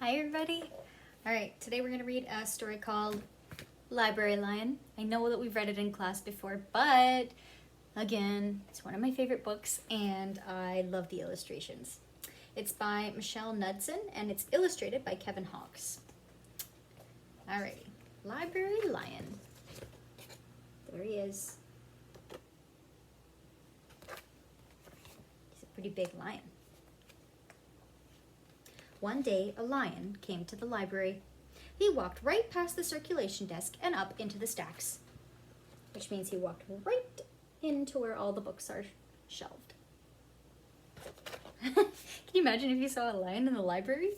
Hi everybody. All right, today we're going to read a story called Library Lion. I know that we've read it in class before, but again, it's one of my favorite books and I love the illustrations. It's by Michelle Knudsen and it's illustrated by Kevin Hawkes. Alrighty, Library Lion. There he is. He's a pretty big lion. One day, a lion came to the library. He walked right past the circulation desk and up into the stacks, which means he walked right into where all the books are shelved. Can you imagine if you saw a lion in the library?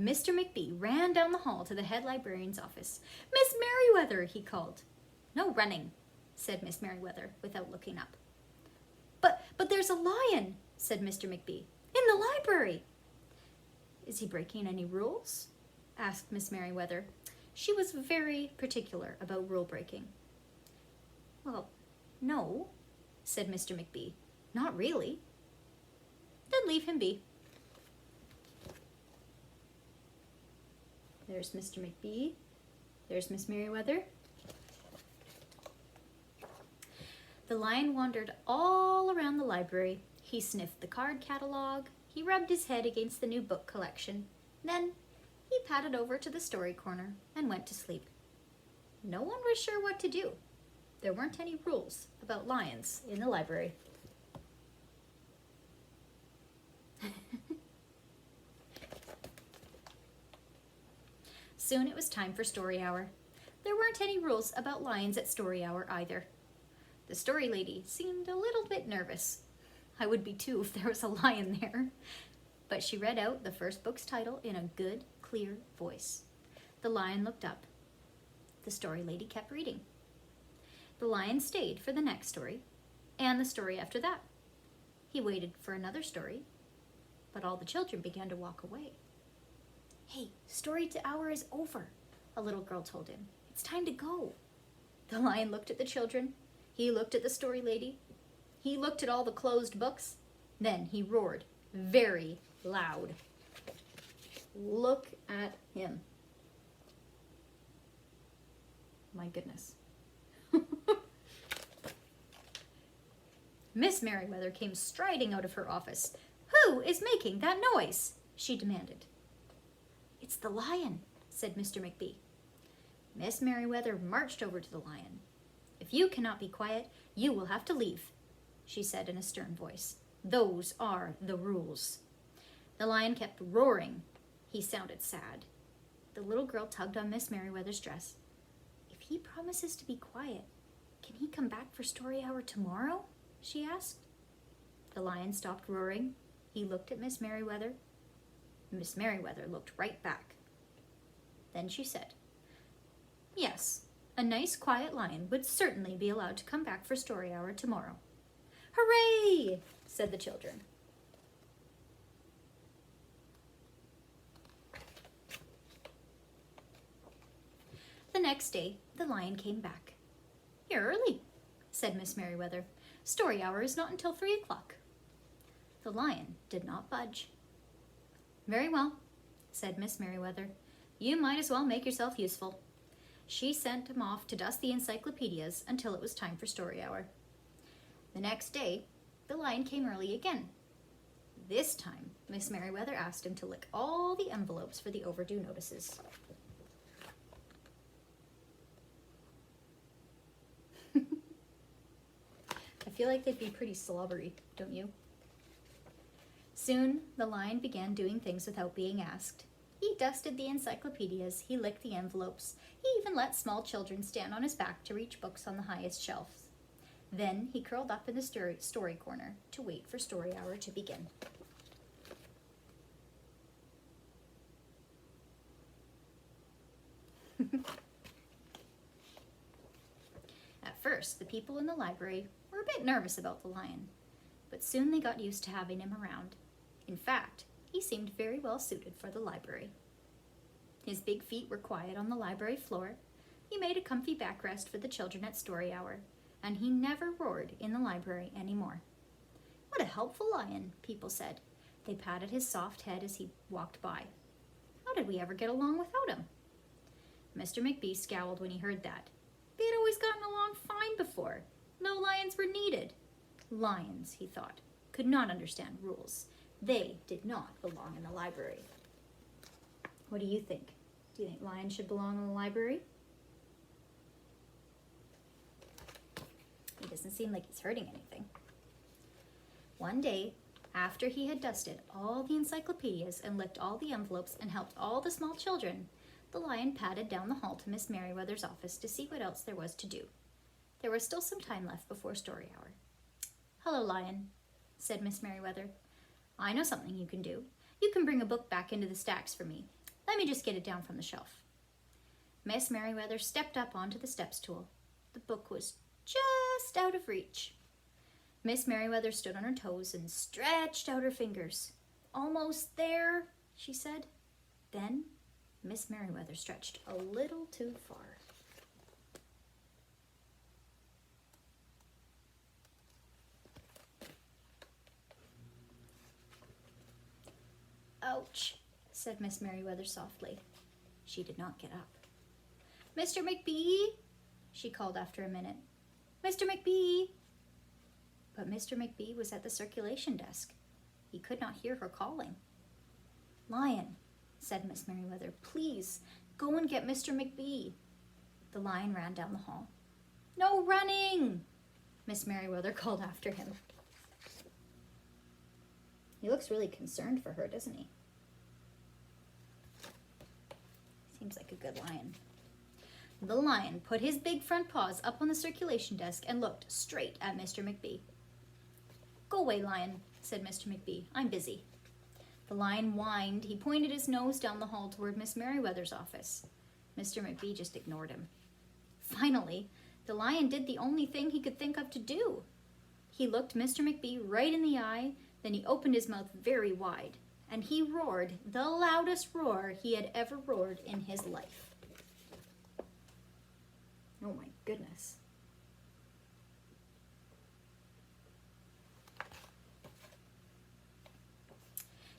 Mr. McBee ran down the hall to the head librarian's office. "Miss Merriweather," he called. "No running," said Miss Merriweather without looking up. But there's a lion," said Mr. McBee, "in the library." "Is he breaking any rules?" asked Miss Merriweather. She was very particular about rule breaking. "Well, no," said Mr. McBee. "Not really." "Then leave him be." There's Mr. McBee. There's Miss Merriweather. The lion wandered all around the library. He sniffed the card catalog. He rubbed his head against the new book collection. Then he padded over to the story corner and went to sleep. No one was sure what to do. There weren't any rules about lions in the library. Soon it was time for story hour. There weren't any rules about lions at story hour either. The story lady seemed a little bit nervous. I would be too if there was a lion there. But she read out the first book's title in a good, clear voice. The lion looked up. The story lady kept reading. The lion stayed for the next story and the story after that. He waited for another story, but all the children began to walk away. "Hey, story hour is over," a little girl told him. "It's time to go." The lion looked at the children. He looked at the story lady. He looked at all the closed books. Then he roared very loud. Look at him. My goodness. Miss Merriweather came striding out of her office. "Who is making that noise?" she demanded. "It's the lion," said Mr. McBee. Miss Merriweather marched over to the lion. "If you cannot be quiet, you will have to leave," she said in a stern voice. "Those are the rules." The lion kept roaring. He sounded sad. The little girl tugged on Miss Merriweather's dress. "If he promises to be quiet, can he come back for story hour tomorrow?" she asked. The lion stopped roaring. He looked at Miss Merriweather. Miss Merriweather looked right back. Then she said, "Yes, a nice quiet lion would certainly be allowed to come back for story hour tomorrow." "Hooray!" said the children. The next day, the lion came back. "You're early," said Miss Merriweather. "Story hour is not until 3 o'clock." The lion did not budge. "Very well," said Miss Merriweather. "You might as well make yourself useful." She sent him off to dust the encyclopedias until it was time for story hour. The next day, the lion came early again. This time, Miss Merriweather asked him to lick all the envelopes for the overdue notices. I feel like they'd be pretty slobbery, don't you? Soon, the lion began doing things without being asked. He dusted the encyclopedias, he licked the envelopes, he even let small children stand on his back to reach books on the highest shelves. Then he curled up in the story corner to wait for story hour to begin. At first, the people in the library were a bit nervous about the lion, but soon they got used to having him around. In fact, he seemed very well suited for the library. His big feet were quiet on the library floor. He made a comfy backrest for the children at story hour, and he never roared in the library anymore. "What a helpful lion," people said. They patted his soft head as he walked by. did we ever get along without him? Mr. McBee scowled when he heard that. They had always gotten along fine before. No lions were needed. Lions, he thought, could not understand rules. They did not belong in the library. What do you think? Do you think lions should belong in the library? He doesn't seem like he's hurting anything. One day, after he had dusted all the encyclopedias and licked all the envelopes and helped all the small children, the lion padded down the hall to Miss Merriweather's office to see what else there was to do. There was still some time left before story hour. "Hello, Lion," said Miss Merriweather. "I know something you can do. You can bring a book back into the stacks for me. Let me just get it down from the shelf." Miss Merriweather stepped up onto the step stool. The book was just out of reach. Miss Merriweather stood on her toes and stretched out her fingers. "Almost there," she said. Then Miss Merriweather stretched a little too far. "Ouch," said Miss Merriweather softly. She did not get up. "Mr. McBee," she called after a minute. "Mr. McBee." But Mr. McBee was at the circulation desk. He could not hear her calling. "Lion," said Miss Merriweather, "please go and get Mr. McBee." The lion ran down the hall. "No running," Miss Merriweather called after him. He looks really concerned for her, doesn't he? Seems like a good lion. The lion put his big front paws up on the circulation desk and looked straight at Mr. McBee. "Go away, Lion," said Mr. McBee. "I'm busy." The lion whined. He pointed his nose down the hall toward Miss Merriweather's office. Mr. McBee just ignored him. Finally, the lion did the only thing he could think of to do. He looked Mr. McBee right in the eye, then he opened his mouth very wide, and he roared the loudest roar he had ever roared in his life. Oh my goodness.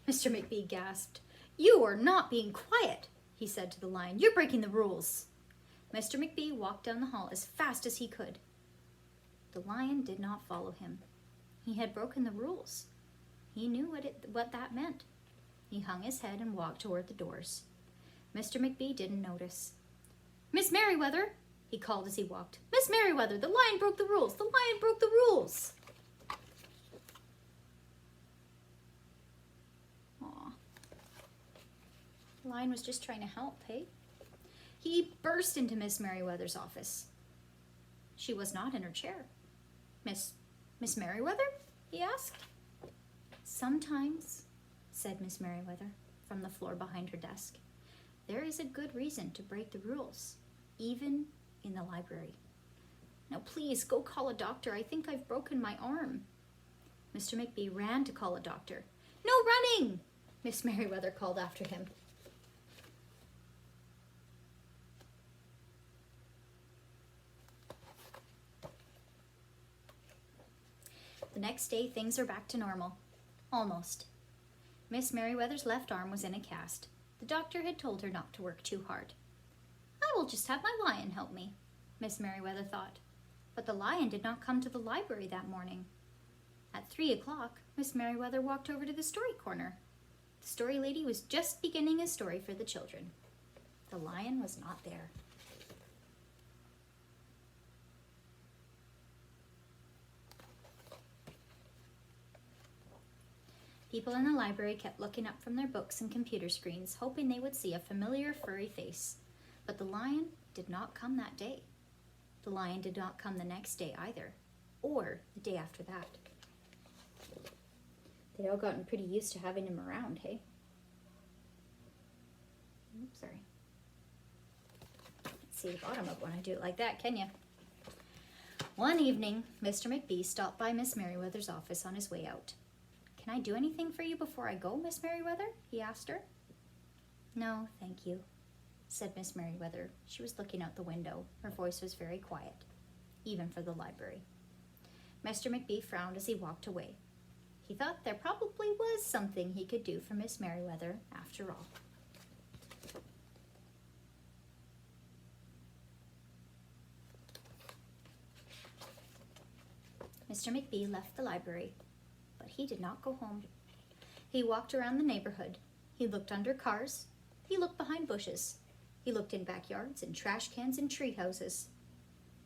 Mr. McBee gasped. "You are not being quiet," he said to the lion. "You're breaking the rules." Mr. McBee walked down the hall as fast as he could. The lion did not follow him. He had broken the rules. He knew what that meant. He hung his head and walked toward the doors. Mr. McBee didn't notice. "Miss Merriweather," he called as he walked. "Miss Merriweather, the lion broke the rules. The lion broke the rules." Aw. The lion was just trying to help, hey? He burst into Miss Merriweather's office. She was not in her chair. Miss Merriweather?" he asked. "Sometimes," said Miss Merriweather from the floor behind her desk, "there is a good reason to break the rules, even in the library. Now please go call a doctor. I think I've broken my arm." Mr. McBee ran to call a doctor. "No running!" Miss Merriweather called after him. The next day, things are back to normal. Almost. Miss Merriweather's left arm was in a cast. The doctor had told her not to work too hard. "I will just have my lion help me," Miss Merriweather thought. But the lion did not come to the library that morning. At 3 o'clock, Miss Merriweather walked over to the story corner. The story lady was just beginning a story for the children. The lion was not there. People in the library kept looking up from their books and computer screens, hoping they would see a familiar furry face. But the lion did not come that day. The lion did not come the next day either, or the day after that. They'd all gotten pretty used to having him around, hey? Oops, sorry. Can't see the bottom of when I do it like that, can you? One evening, Mr. McBee stopped by Miss Merriweather's office on his way out. "Can I do anything for you before I go, Miss Merriweather?" he asked her. "No, thank you," said Miss Merriweather. She was looking out the window. Her voice was very quiet, even for the library. Mr. McBee frowned as he walked away. He thought there probably was something he could do for Miss Merriweather after all. Mr. McBee left the library, but he did not go home. He walked around the neighborhood. He looked under cars. He looked behind bushes. He looked in backyards and trash cans and tree houses.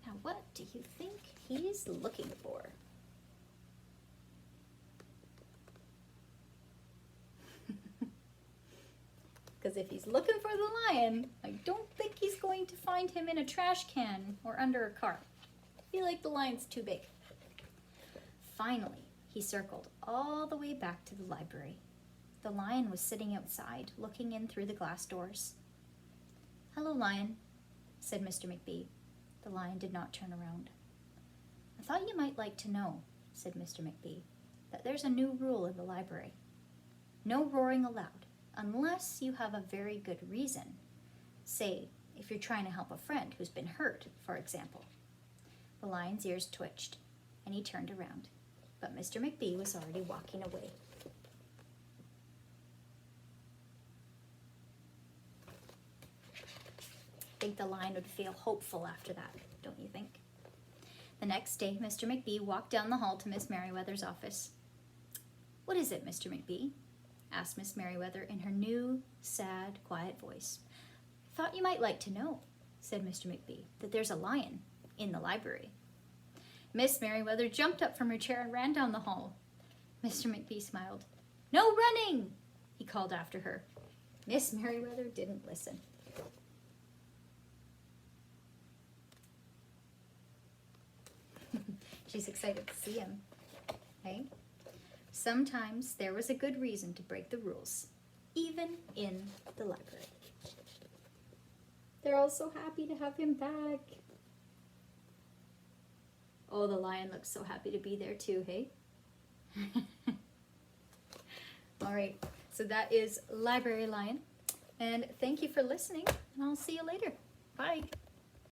Now, what do you think he's looking for? Because if he's looking for the lion, I don't think he's going to find him in a trash can or under a car. I feel like the lion's too big. Finally, he circled all the way back to the library. The lion was sitting outside, looking in through the glass doors. "Hello, Lion," said Mr. McBee. The lion did not turn around. "I thought you might like to know," said Mr. McBee, "that there's a new rule in the library. No roaring allowed, unless you have a very good reason. Say, if you're trying to help a friend who's been hurt, for example." The lion's ears twitched, and he turned around, but Mr. McBee was already walking away. I think the lion would feel hopeful after that, don't you think? The next day, Mr. McBee walked down the hall to Miss Merriweather's office. "What is it, Mr. McBee?" asked Miss Merriweather in her new, sad, quiet voice. "I thought you might like to know," said Mr. McBee, "that there's a lion in the library." Miss Merriweather jumped up from her chair and ran down the hall. Mr. McBee smiled. "No running!" he called after her. Miss Merriweather didn't listen. She's excited to see him. Okay? Sometimes there was a good reason to break the rules, even in the library. They're all so happy to have him back. Oh, the lion looks so happy to be there too, hey? All right, so that is Library Lion. And thank you for listening, and I'll see you later. Bye.